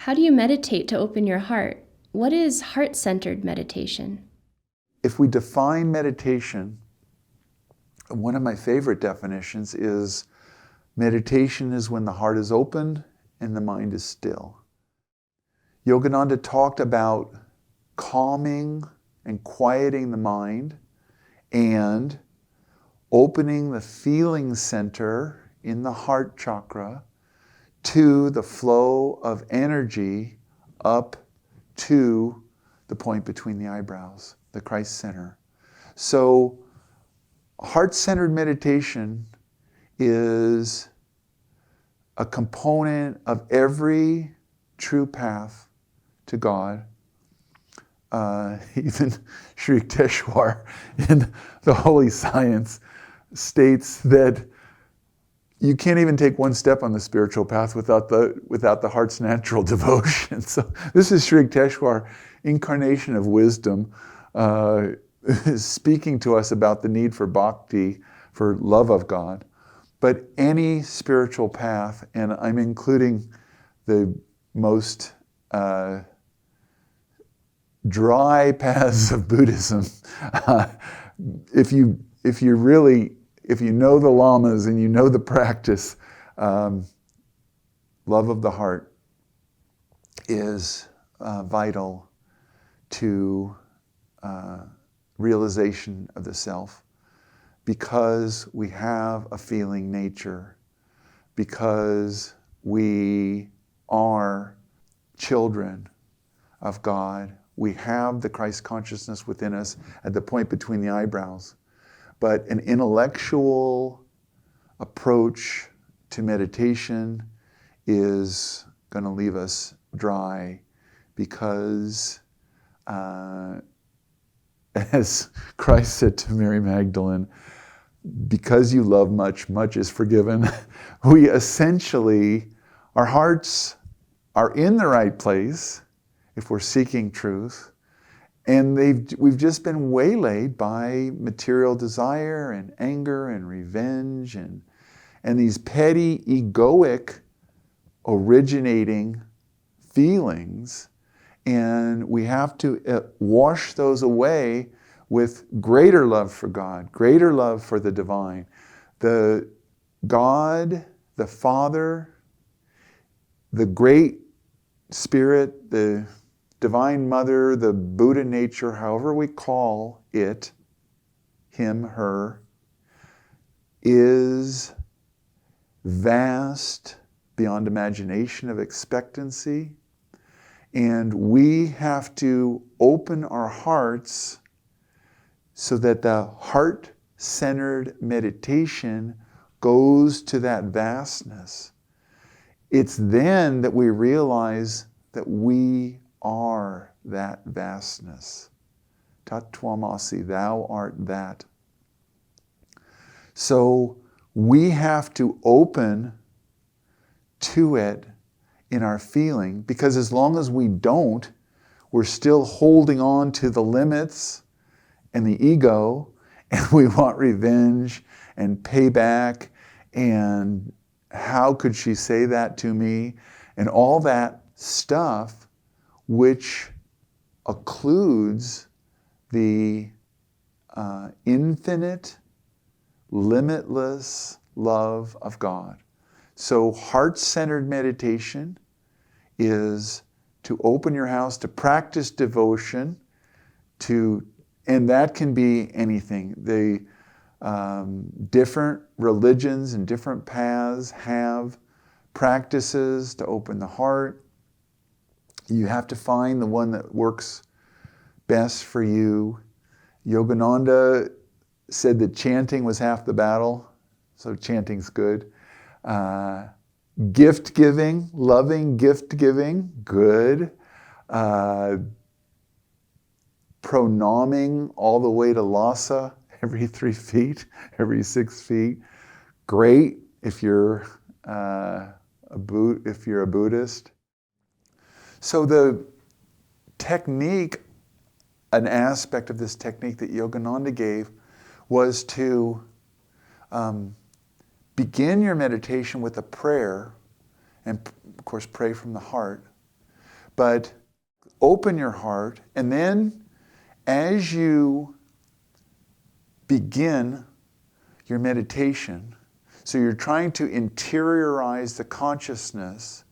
How do you meditate to open your heart? What is heart-centered meditation? If we define meditation, one of my favorite definitions is meditation is when the heart is open and the mind is still. Yogananda talked about calming and quieting the mind and opening the feeling center in the heart chakra to the flow of energy up to the point between the eyebrows, the Christ center. So heart-centered meditation is a component of every true path to God. Even Sri Yukteswar in the Holy Science states that you can't even take one step on the spiritual path without the heart's natural devotion. So this is Sri Yukteswar, incarnation of wisdom, speaking to us about the need for bhakti, for love of God. But any spiritual path, and I'm including the most dry paths of Buddhism, if you know the lamas and you know the practice, love of the heart is vital to realization of the self, because we have a feeling nature, because we are children of God. We have the Christ consciousness within us at the point between the eyebrows. But an intellectual approach to meditation is going to leave us dry, because as Christ said to Mary Magdalene, because you love much, much is forgiven. We essentially, our hearts are in the right place if we're seeking truth, and we've just been waylaid by material desire and anger and revenge and these petty, egoic, originating feelings, and we have to wash those away with greater love for God, greater love for the divine. The God, the Father, the Great Spirit, the Divine Mother, the Buddha nature, however we call it, him, her, is vast beyond imagination of expectancy. And we have to open our hearts so that the heart-centered meditation goes to that vastness. It's then that we realize that we are that vastness. Tat Twamasi, thou art that. So we have to open to it in our feeling, because as long as we don't, we're still holding on to the limits and the ego, and we want revenge and payback, and how could she say that to me, and all that stuff, which occludes the infinite, limitless love of God. So heart-centered meditation is to open your house, to practice devotion, and that can be anything. The different religions and different paths have practices to open the heart. You have to find the one that works best for you. Yogananda said that chanting was half the battle, so chanting's good. Gift giving, loving gift giving, good. Pranaming all the way to Lhasa, every 3 feet, every 6 feet, great if you're a Buddhist. So the technique, an aspect of this technique that Yogananda gave, was to begin your meditation with a prayer, and of course pray from the heart, but open your heart, and then as you begin your meditation, so you're trying to interiorize the consciousness,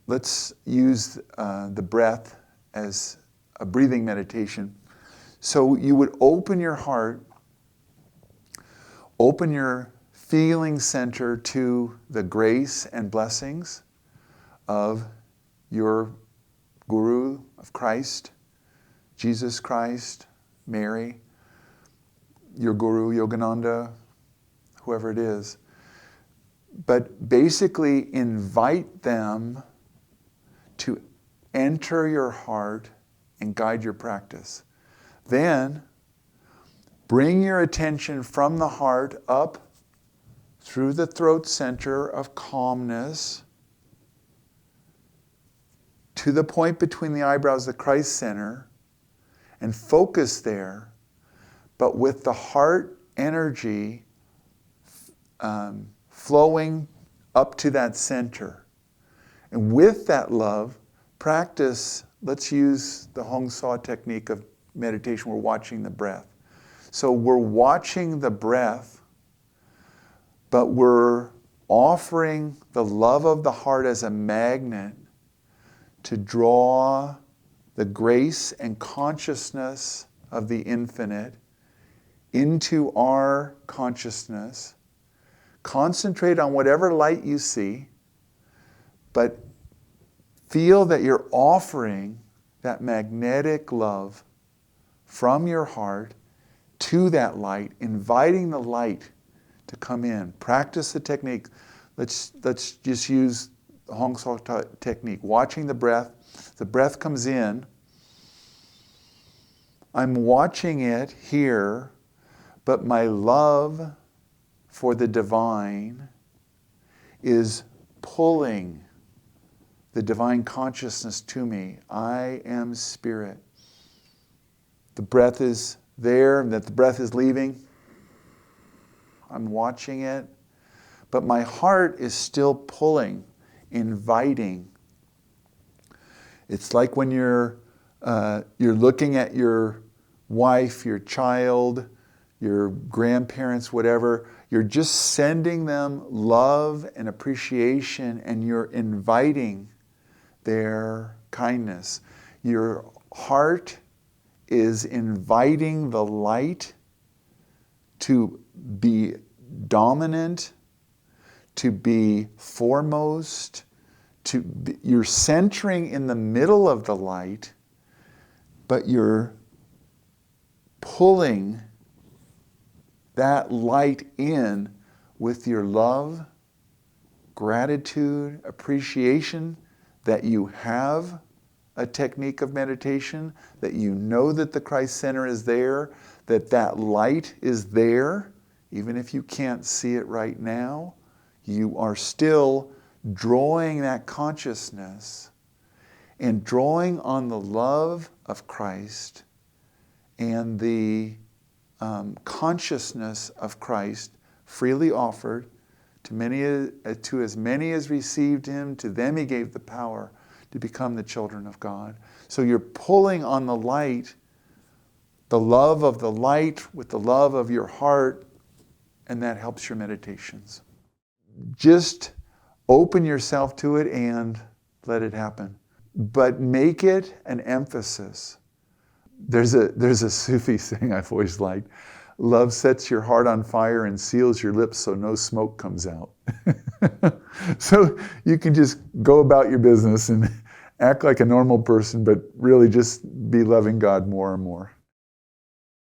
let's use the breath as a breathing meditation. So you would open your heart, open your feeling center to the grace and blessings of your Guru, of Christ, Jesus Christ, Mary, your Guru, Yogananda, whoever it is. But basically invite them to enter your heart and guide your practice. Then bring your attention from the heart up through the throat center of calmness to the point between the eyebrows, the Christ center, and focus there, but with the heart energy flowing up to that center. And with that love, practice, let's use the Hong Sau technique of meditation, we're watching the breath. So we're watching the breath, but we're offering the love of the heart as a magnet to draw the grace and consciousness of the infinite into our consciousness. Concentrate on whatever light you see, but feel that you're offering that magnetic love from your heart to that light, inviting the light to come in. Practice the technique. Let's just use the Hong Sau technique. Watching the breath comes in. I'm watching it here, but my love for the divine is pulling the divine consciousness to me. I am spirit. The breath is there, that the breath is leaving. I'm watching it, but my heart is still pulling, inviting. It's like when you're looking at your wife, your child, your grandparents, whatever. You're just sending them love and appreciation, and you're inviting their kindness. Your heart is inviting the light to be dominant, to be foremost, you're centering in the middle of the light, but you're pulling that light in with your love, gratitude, appreciation that you have a technique of meditation, that you know that the Christ Center is there, that light is there, even if you can't see it right now. You are still drawing that consciousness and drawing on the love of Christ and the consciousness of Christ freely offered to as many as received him, to them he gave the power to become the children of God. So you're pulling on the light, the love of the light with the love of your heart, and that helps your meditations. Just open yourself to it and let it happen. But make it an emphasis. There's a Sufi saying I've always liked. Love sets your heart on fire and seals your lips so no smoke comes out. So you can just go about your business and act like a normal person, but really just be loving God more and more.